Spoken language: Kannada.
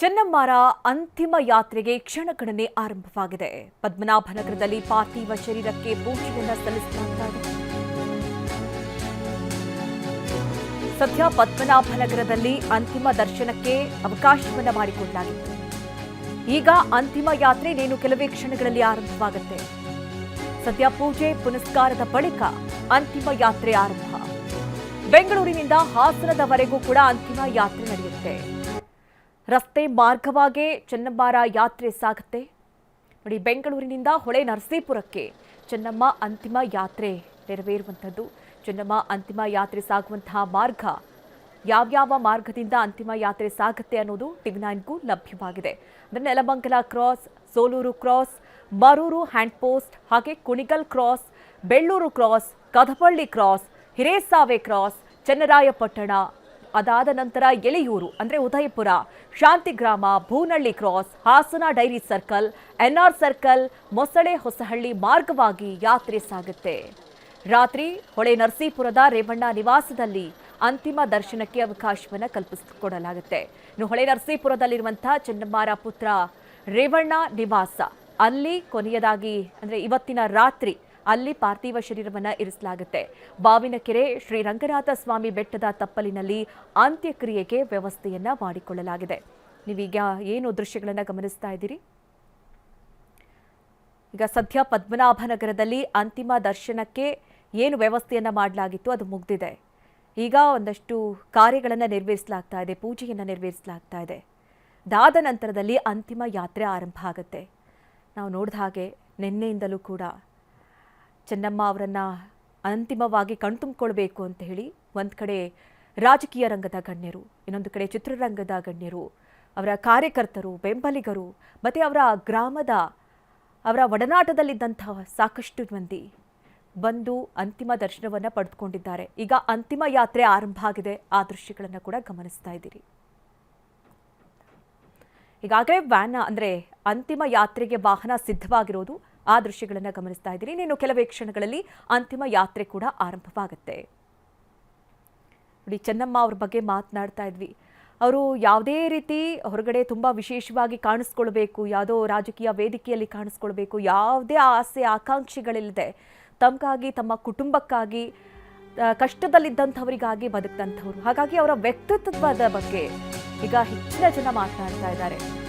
ಚೆನ್ನಮ್ಮಾರ ಅಂತಿಮ ಯಾತ್ರೆಗೆ ಕ್ಷಣಗಣನೆ ಆರಂಭವಾಗಿದೆ. ಪದ್ಮನಾಭನಗರದಲ್ಲಿ ಪಾರ್ಥಿವ ಶರೀರಕ್ಕೆ ಪೂಜೆಯನ್ನು ಸಲ್ಲಿಸಲಾಗುತ್ತದೆ. ಸದ್ಯ ಪದ್ಮನಾಭನಗರದಲ್ಲಿ ಅಂತಿಮ ದರ್ಶನಕ್ಕೆ ಅವಕಾಶವನ್ನು ಮಾಡಿಕೊಡಲಾಗಿತ್ತು. ಈಗ ಅಂತಿಮ ಯಾತ್ರೆ ಇನ್ನೇನು ಕೆಲವೇ ಕ್ಷಣಗಳಲ್ಲಿ ಆರಂಭವಾಗುತ್ತೆ. ಸದ್ಯ ಪೂಜೆ ಪುನಸ್ಕಾರದ ಬಳಿಕ ಅಂತಿಮ ಯಾತ್ರೆ ಆರಂಭ. ಬೆಂಗಳೂರಿನಿಂದ ಹಾಸನದವರೆಗೂ ಕೂಡ ಅಂತಿಮ ಯಾತ್ರೆ ನಡೆಯುತ್ತೆ. ರಸ್ತೆ ಮಾರ್ಗವಾಗೇ ಚೆನ್ನಮ್ಮಾರ ಯಾತ್ರೆ ಸಾಗುತ್ತೆ. ನೋಡಿ, ಬೆಂಗಳೂರಿನಿಂದ ಹೊಳೆ ನರಸೀಪುರಕ್ಕೆ ಚೆನ್ನಮ್ಮ ಅಂತಿಮ ಯಾತ್ರೆ ನೆರವೇರುವಂಥದ್ದು. ಚೆನ್ನಮ್ಮ ಅಂತಿಮ ಯಾತ್ರೆ ಸಾಗುವಂತಹ ಮಾರ್ಗ, ಯಾವ್ಯಾವ ಮಾರ್ಗದಿಂದ ಅಂತಿಮ ಯಾತ್ರೆ ಸಾಗುತ್ತೆ ಅನ್ನೋದು ಟಿವಿ9ಗೂ ಲಭ್ಯವಾಗಿದೆ. ಅಂದರೆ Nelamangala cross, Soluru cross, Maruru hand post, ಹಾಗೆ Kunigal cross, Bellur cross, Kadapalli cross, Hirisave cross, Channarayapatna, ಅದಾದ ನಂತರ ಎಳೆಯೂರು ಅಂದರೆ Udayapura, Shantigrama, Bhunalli cross, Hassan dairy circle, NR circle, Mosale Hosahalli ಮಾರ್ಗವಾಗಿ ಯಾತ್ರೆ ಸಾಗುತ್ತೆ. ರಾತ್ರಿ ಹೊಳೆ ನರಸೀಪುರದ ರೇವಣ್ಣ ನಿವಾಸದಲ್ಲಿ ಅಂತಿಮ ದರ್ಶನಕ್ಕೆ ಅವಕಾಶವನ್ನು ಕಲ್ಪಿಸಿಕೊಡಲಾಗುತ್ತೆ. ಇನ್ನು ಹೊಳೆ ನರಸೀಪುರದಲ್ಲಿರುವಂತಹ ಚೆನ್ನಮ್ಮಾರ ಪುತ್ರ ರೇವಣ್ಣ ನಿವಾಸ, ಅಲ್ಲಿ ಕೊನೆಯದಾಗಿ ಅಂದರೆ ಇವತ್ತಿನ ರಾತ್ರಿ ಅಲ್ಲಿ ಪಾರ್ಥಿವ ಶರೀರವನ್ನು ಇರಿಸಲಾಗುತ್ತೆ. ಬಾವಿನಕೆರೆ ಶ್ರೀ ರಂಗನಾಥ ಸ್ವಾಮಿ ಬೆಟ್ಟದ ತಪ್ಪಲಿನಲ್ಲಿ ಅಂತ್ಯಕ್ರಿಯೆಗೆ ವ್ಯವಸ್ಥೆಯನ್ನ ಮಾಡಿಕೊಳ್ಳಲಾಗಿದೆ. ನೀವೀಗ ಏನು ದೃಶ್ಯಗಳನ್ನು ಗಮನಿಸ್ತಾ ಇದ್ದೀರಿ. ಈಗ ಸದ್ಯ ಪದ್ಮನಾಭನಗರದಲ್ಲಿ ಅಂತಿಮ ದರ್ಶನಕ್ಕೆ ಏನು ವ್ಯವಸ್ಥೆಯನ್ನ ಮಾಡಲಾಗಿತ್ತು ಅದು ಮುಗಿದಿದೆ. ಈಗ ಒಂದಷ್ಟು ಕಾರ್ಯಗಳನ್ನು ನೆರವೇರಿಸಲಾಗ್ತಾ ಇದೆ, ಪೂಜೆಯನ್ನು ನೆರವೇರಿಸಲಾಗ್ತಾ ಇದೆ. ಅದಾದ ನಂತರದಲ್ಲಿ ಅಂತಿಮ ಯಾತ್ರೆ ಆರಂಭ ಆಗುತ್ತೆ. ನಾವು ನೋಡಿದ ಹಾಗೆ ನಿನ್ನೆಯಿಂದಲೂ ಕೂಡ ಚೆನ್ನಮ್ಮ ಅವರನ್ನು ಅಂತಿಮವಾಗಿ ಕಣ್ತುಂಬಿಕೊಳ್ಬೇಕು ಅಂತ ಹೇಳಿ ಒಂದು ಕಡೆ ರಾಜಕೀಯ ರಂಗದ ಗಣ್ಯರು, ಇನ್ನೊಂದು ಕಡೆ ಚಿತ್ರರಂಗದ ಗಣ್ಯರು, ಅವರ ಕಾರ್ಯಕರ್ತರು, ಬೆಂಬಲಿಗರು ಮತ್ತು ಅವರ ಗ್ರಾಮದ ಅವರ ಒಡನಾಟದಲ್ಲಿದ್ದಂತಹ ಸಾಕಷ್ಟು ಮಂದಿ ಬಂದು ಅಂತಿಮ ದರ್ಶನವನ್ನು ಪಡೆದುಕೊಂಡಿದ್ದಾರೆ. ಈಗ ಅಂತಿಮ ಯಾತ್ರೆ ಆರಂಭ ಆಗಿದೆ. ಆ ದೃಶ್ಯಗಳನ್ನು ಕೂಡ ಗಮನಿಸ್ತಾ ಇದ್ದೀರಿ. ಈಗಾಗಲೇ ವ್ಯಾನ್ ಅಂದರೆ ಅಂತಿಮ ಯಾತ್ರೆಗೆ ವಾಹನ ಸಿದ್ಧವಾಗಿರೋದು, ಆ ದೃಶ್ಯಗಳನ್ನು ಗಮನಿಸ್ತಾ ಇದ್ದೀರಿ. ಇನ್ನೇನು ಕೆಲವೇ ಕ್ಷಣಗಳಲ್ಲಿ ಅಂತಿಮ ಯಾತ್ರೆ ಕೂಡ ಆರಂಭವಾಗುತ್ತೆ. ನೋಡಿ, ಚೆನ್ನಮ್ಮ ಅವ್ರ ಬಗ್ಗೆ ಮಾತನಾಡ್ತಾ ಇದ್ವಿ. ಅವರು ಯಾವುದೇ ರೀತಿ ಹೊರಗಡೆ ತುಂಬ ವಿಶೇಷವಾಗಿ ಕಾಣಿಸ್ಕೊಳ್ಬೇಕು, ಯಾವುದೋ ರಾಜಕೀಯ ವೇದಿಕೆಯಲ್ಲಿ ಕಾಣಿಸ್ಕೊಳ್ಬೇಕು, ಯಾವುದೇ ಆಸೆ ಆಕಾಂಕ್ಷೆಗಳಿಲ್ಲದೆ ತಮಗಾಗಿ, ತಮ್ಮ ಕುಟುಂಬಕ್ಕಾಗಿ, ಕಷ್ಟದಲ್ಲಿದ್ದಂಥವರಿಗಾಗಿ ಬದುಕಿದಂಥವ್ರು. ಹಾಗಾಗಿ ಅವರ ವ್ಯಕ್ತಿತ್ವದ ಬಗ್ಗೆ ಈಗ ಹೆಚ್ಚಿನ ಜನ ಮಾತನಾಡ್ತಾ ಇದ್ದಾರೆ.